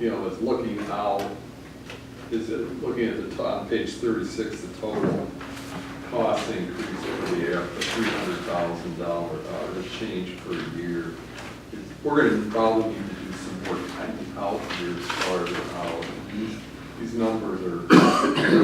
you know, is looking out, is it looking at the top, on page 36, the total cost increase over the year, the $300,000 change per year. We're going to probably need to do some more timing out years farther out. These numbers are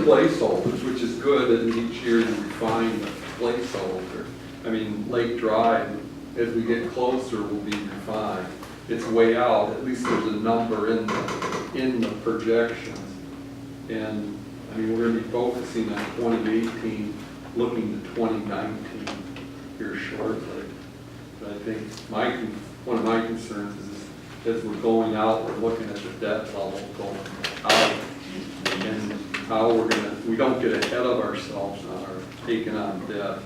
placeholders, which is good, and each year you refine the placeholder. I mean, Lake Drive, as we get closer, will be refined. It's way out, at least there's a number in the projections. And I mean, we're going to be focusing on 2018, looking to 2019 here shortly. But I think one of my concerns is as we're going out, we're looking at the debt level going out, and how we don't get ahead of ourselves on our taking on debt,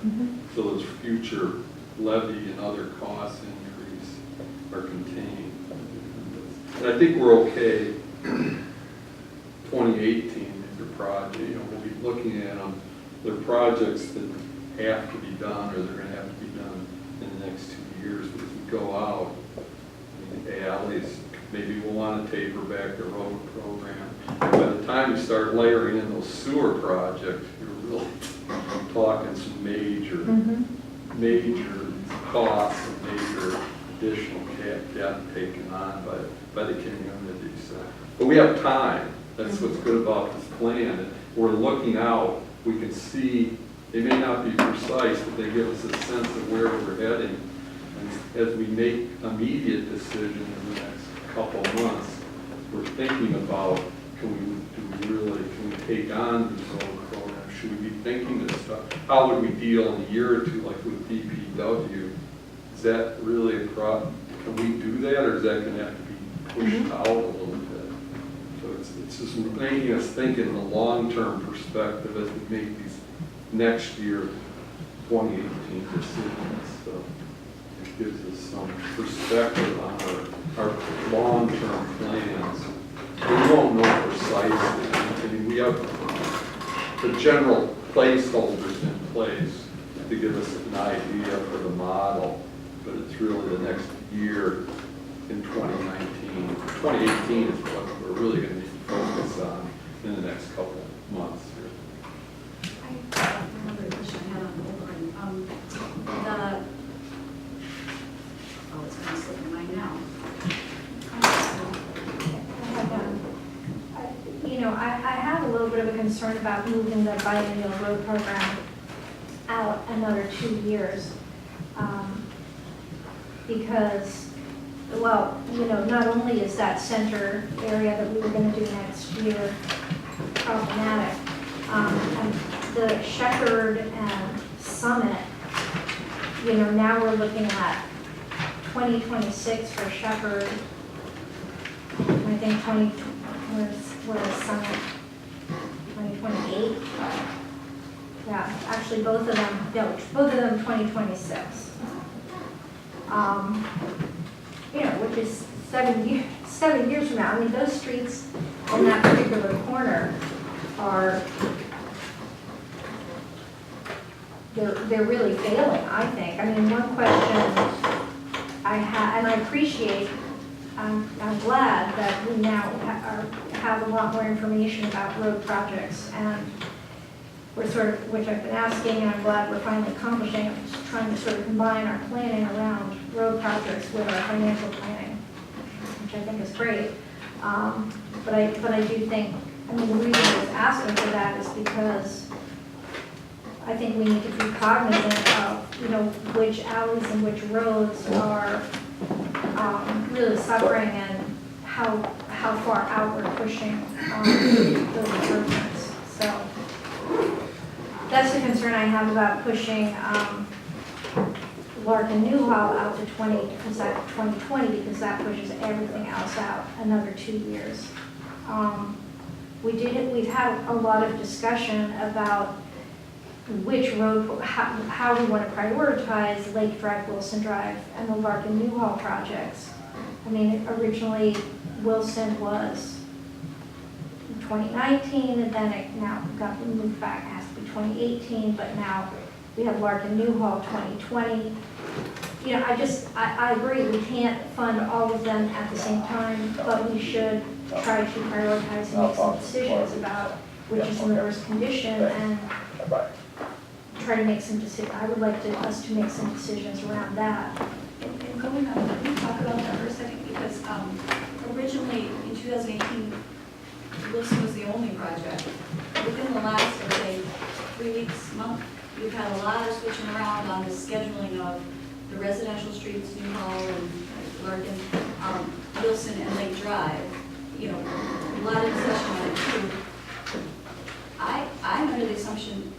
so those future levy and other costs increase are contained. And I think we're okay. 2018 is your project, you know, we'll be looking at them. They're projects that have to be done, or they're going to have to be done in the next 2 years. But if we go out, I mean, the alleys, maybe we'll want to taper back the road program. By the time you start layering in those sewer projects, you're really talking some major costs and major additional debt taken on by the community. So, but we have time. That's what's good about this plan. We're looking out. We can see, they may not be precise, but they give us a sense of where we're heading. And as we make immediate decisions in the next couple of months, we're thinking about, can we take on this road program? Should we be thinking this stuff? How would we deal in a year or two, like with DPW? Is that really a problem? Can we do that, or is that going to have to be pushed out a little bit? So it's just making us think in the long-term perspective as we make these next year 2018 decisions. So it gives us some perspective on our long-term plans. We won't know precisely. I mean, we have the general placeholders in place to give us an idea for the model, but it's really the next year in 2019. 2018 is what we're really going to need to focus on in the next couple of months here. I have another question I had on the board. It's going to slip my mind now. I have a little bit of a concern about moving the biennial road program out another 2 years. Because, well, not only is that center area that we were going to do next year problematic, and the Shepherd and Summit, now we're looking at 2026 for Shepherd, and I think where's Summit? 2028? Yeah, actually both of them 2026. Which is 7 years from now. I mean, those streets in that particular corner they're really failing, I think. I mean, one question I have, and I appreciate, I'm glad that we now have a lot more information about road projects, and we're which I've been asking, and I'm glad we're finally accomplishing, trying to sort of combine our planning around road projects with our financial planning, which I think is great. But I do think, the reason I was asking for that is because I think we need to be cognizant of, which alleys and which roads are really suffering, and how far out we're pushing those improvements. So that's the concern I have about pushing Lark and Newhall out to 2020, because that pushes everything else out another 2 years. We've had a lot of discussion about which road, how we want to prioritize Lake Drive, Wilson Drive, and the Lark and Newhall projects. I mean, originally Wilson was 2019, and then it now got moved back. It has to be 2018, but now we have Lark and Newhall 2020. you know, I agree, we can't fund all of them at the same time, but we should try to prioritize and make some decisions about which is in the worst condition and try to make some decisions. I would like us to make some decisions around that. And going on, can we talk about that for a second? Because originally, in 2018, Wilson was the only project. Within the last, I would say, 3 weeks, month, we've had a lot of switching around on the scheduling of the residential streets, Newhall and Larkin, Wilson and Lake Drive. You know, a lot of discussion on it too. I'm under the assumption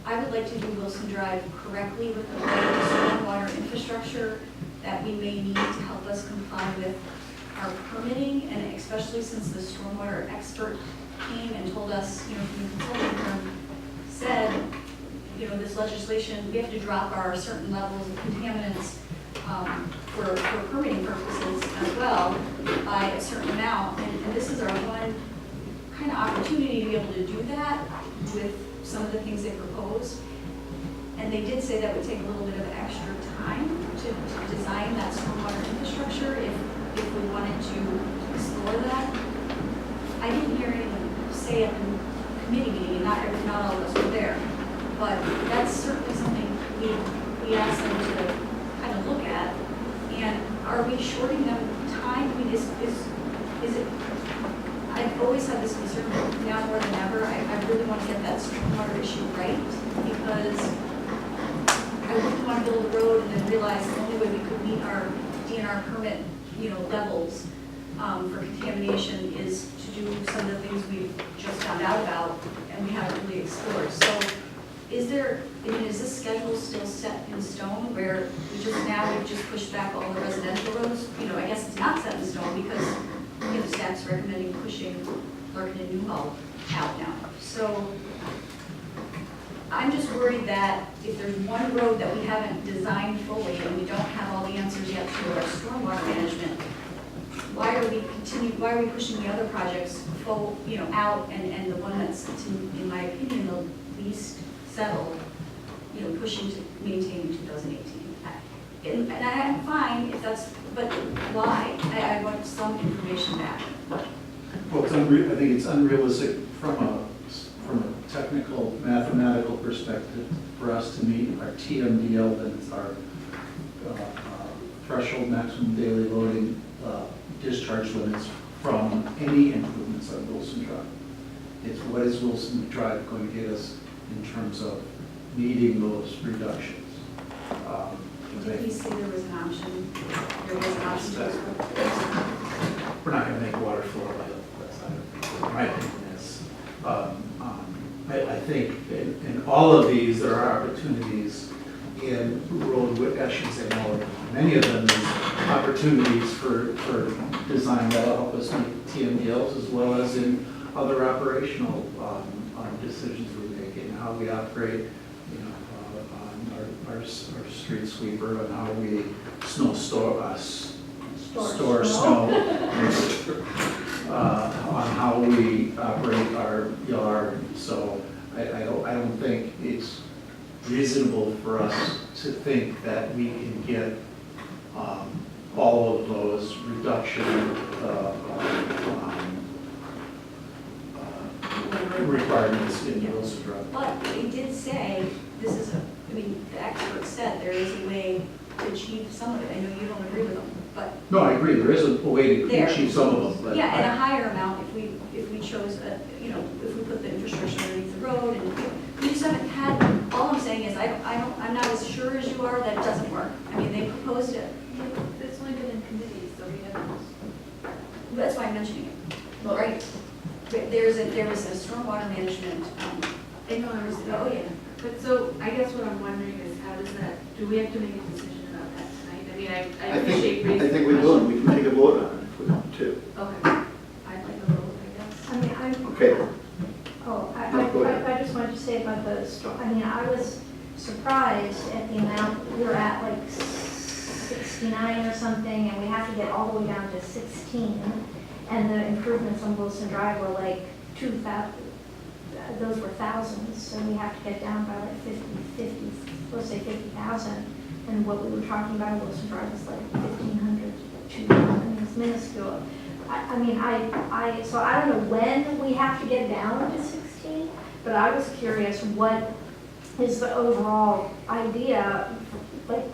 I would like to do Wilson Drive correctly with the stormwater infrastructure that we may need to help us comply with our permitting, and especially since the stormwater expert came and told us, you know, from the consulting firm, said, you know, this legislation, we have to drop our certain levels of contaminants for permitting purposes as well by a certain amount, and this is our one kind of opportunity to be able to do that with some of the things they proposed. And they did say that would take a little bit of extra time to design that stormwater infrastructure if we wanted to explore that. I didn't hear anyone say at the committee meeting, and not all of us were there, but that's certainly something we asked them to kind of look at. And are we shorting them time? I mean, is it, I've always had this concern, now more than ever, I really want to get that stormwater issue right, because I wouldn't want to build a road and then realize the only way we could meet our DNR permit, you know, levels for contamination is to do some of the things we've just found out about and we haven't really explored. So is there, I mean, is this schedule still set in stone where we've just pushed back all the residential roads? You know, I guess it's not set in stone because, you know, staff's recommending pushing Larkin and Newhall out now. So I'm just worried that if there's one road that we haven't designed fully and we don't have all the answers yet to our stormwater management, why are we pushing the other projects full, you know, out, and the one that's, in my opinion, the least settled, you know, pushing to maintain in 2018. And I'm fine if that's, but why? I want some information back. Well, I think it's unrealistic from a technical, mathematical perspective for us to meet our TMDL, that's our threshold maximum daily loading discharge limits from any improvements on Wilson Drive. It's what is Wilson Drive going to get us in terms of meeting those reductions. Did you see there was an option? There was an option to We're not going to make water flow by the side. My opinion is, I think in all of these, there are opportunities in road, I shouldn't say all of them, many of them, is opportunities for design that will help us meet TMDLs, as well as in other operational decisions we make in how we operate, you know, on our street sweeper, and how we store snow, on how we operate our yard. So I don't think it's reasonable for us to think that we can get all of those reduction requirements in Wilson Drive. But they did say, this is I mean, the expert said there is a way to achieve some of it. I know you don't agree with them, but. No, I agree, there is a way to There. achieve some of them. But Yeah, and a higher amount if we chose, you know, if we put the infrastructure underneath the road, and we just haven't had, all I'm saying is I'm not as sure as you are that it doesn't work. I mean, they proposed it. It's only been in committee, so we haven't. That's why I'm mentioning it. Well, right, there was a stormwater management, I know, I understand. oh yeah. But so, I guess what I'm wondering is how does that, do we have to make a decision about that tonight? I mean, I appreciate raising I think we the will, and question. we can take a vote on it if we want to. Okay, I'd like a vote, I guess. I mean, I'm, Okay, I go ahead. I just wanted to say about the storm, I mean, I was surprised at the amount, we were at like 69 or something, and we have to get all the way down to 16, and the improvements on Wilson Drive were like 2,000, those were thousands, so we have to get down by like 50, let's say 50,000, and what we were talking about in Wilson Drive is like 1,500 to 2,000, I mean, it's minuscule. I mean, so I don't know when we have to get down to 16, but I was curious, what is the overall idea? Like,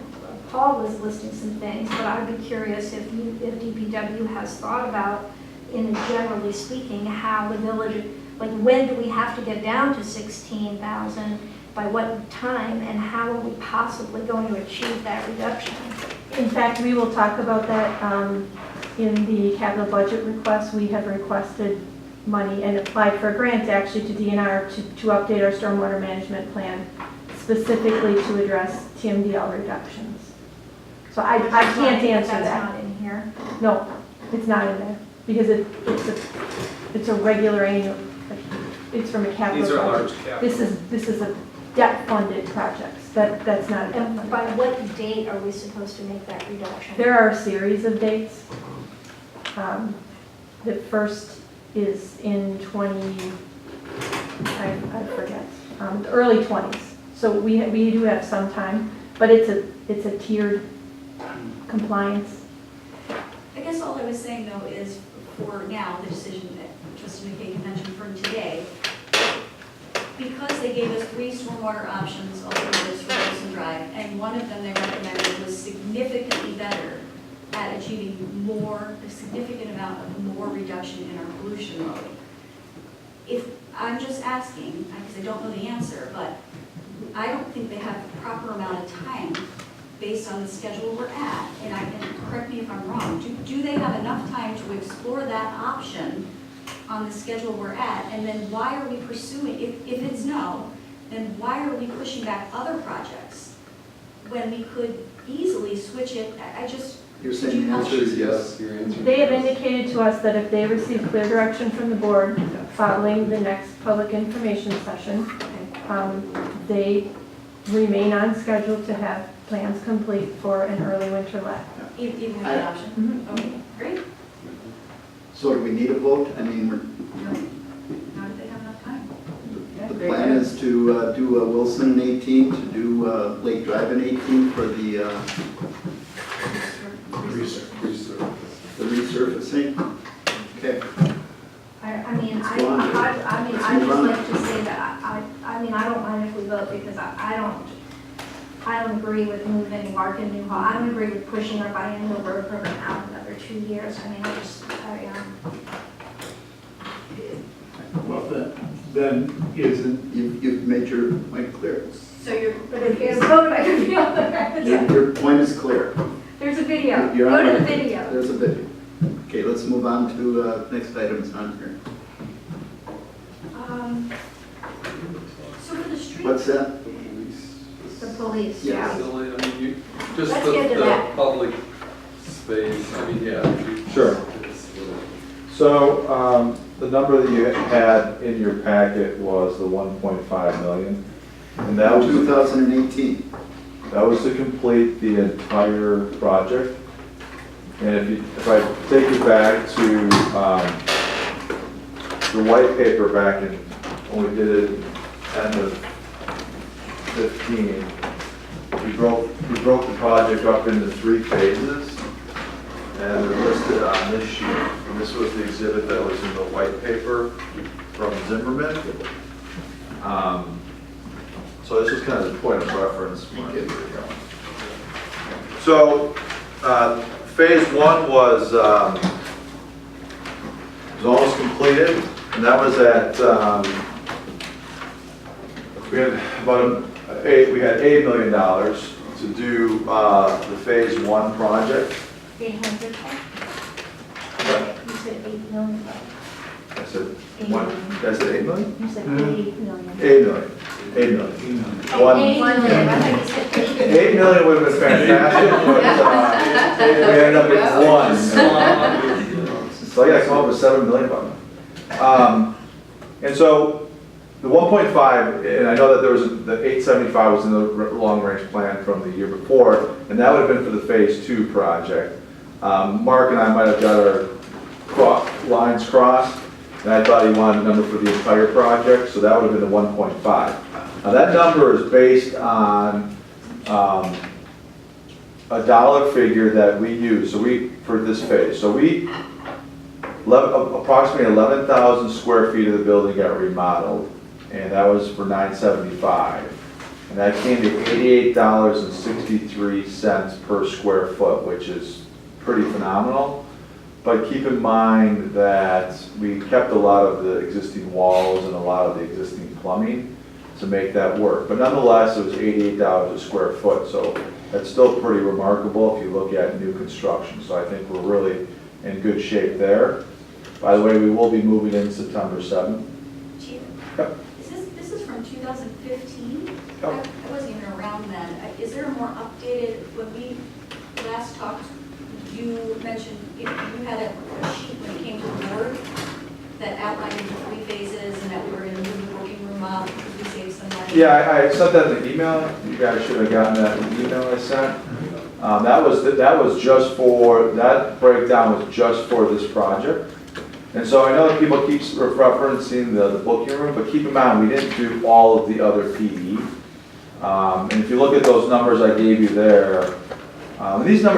Paul was listing some things, but I'd be curious if DPW has thought about, in generally speaking, how the village, like, when do we have to get down to 16,000, by what time, and how are we possibly going to achieve that reduction? In fact, we will talk about that in the capital budget request. We have requested money and applied for a grant actually to DNR to update our stormwater management plan specifically to address TMDL reductions. So I can't answer that. That's not in here. No, it's not in there because it's a regular annual, it's from a capital These are budget. large capital. This is a debt-funded projects. That's not a And debt-funded. by what date are we supposed to make that reduction? There are a series of dates. The first is in I forget, the early 20s. So we do have some time, but it's a tiered compliance. I guess all I was saying though is for now, the decision that Trustee McKay mentioned for today, because they gave us 3 stormwater options, alternatives for Wilson Drive, and one of them they recommended was significantly better at achieving a significant amount of more reduction in our pollution load. If, I'm just asking, because I don't know the answer, but I don't think they have the proper amount of time based on the schedule we're at, and correct me if I'm wrong, do they have enough time to explore that option on the schedule we're at, and then why are we pursuing, if it's no, then why are we pushing back other projects when we could easily switch it? You're saying the answer is yes? Your answer is They have yes. indicated to us that if they receive clear direction from the board following the next public information session, they remain on schedule to have plans complete for an early winter let. Even with that option? Mhm. Okay, great. So do we need a vote? I mean, No. How do they have enough time? the plan is to do Wilson in 18, to do Lake Drive in 18 for the resurfacing. Okay. I mean, Let's go on. I Let's just move on. like to say that I mean, I don't mind if we vote because I don't agree with moving Lark and New Hall. I don't agree with pushing our biennial road program out another 2 years. I mean, Well, then isn't, You've made your point clear. So you're, but if you vote, I can be on the Your point is clear. There's a video. You're Go on to the record. video. There's a video. Okay, let's move on to next items on here. so for the street. What's that? The police, Yeah. yeah. Facility, I mean, just Let's get to the that. public space, I mean, yeah. Sure. It's little- So, the number that you had in your packet was the 1.5 million. And that was, 2018. that was to complete the entire project. And if I take you back to, the white paper back in, when we did it end of 15, we broke the project up into 3 phases. And they're listed on this sheet. And this was the exhibit that was in the white paper from Zimmerman. So this was kind of the point of reference. So phase 1 was almost completed, and that was at we had $8 million to do the phase 1 project. 800. You said 8 million. I said 8 million? You said 8 million. 8 million. 8 million. 8 million. I thought you said 8 8 million would have been fantastic, but we ended up with 1. So I got to come up with 7 million bucks. And so the 1.5, and I know that there was the 875 was in the long range plan from the year before, and that would have been for the phase 2 project. Mark and I might have got our lines crossed, and I thought he wanted a number for the entire project, so that would have been the 1.5. Now that number is based on a dollar figure that we use, so for this phase, so approximately 11,000 square feet of the building got remodeled, and that was for $975. And that came to $88.63 per square foot, which is pretty phenomenal. But keep in mind that we kept a lot of the existing walls and a lot of the existing plumbing to make that work. But nonetheless, it was $88 a square foot, so that's still pretty remarkable if you look at new construction. So I think we're really in good shape there. By the way, we will be moving in September 7th. Chief, Yep. this is from 2015? Yep. I wasn't even around then. Is there a more updated, when we last talked, you mentioned you had a sheet when it came to the board that outlined the 3 phases and that we were going to move the working room up, because we saved some money. Yeah, I sent that in the email. You guys should have gotten that in the email I sent. That was just for, that breakdown was just for this project. And so I know that people keep referencing the booking room, but keep in mind, we didn't do all of the other PE. And if you look at those numbers I gave you there, these numbers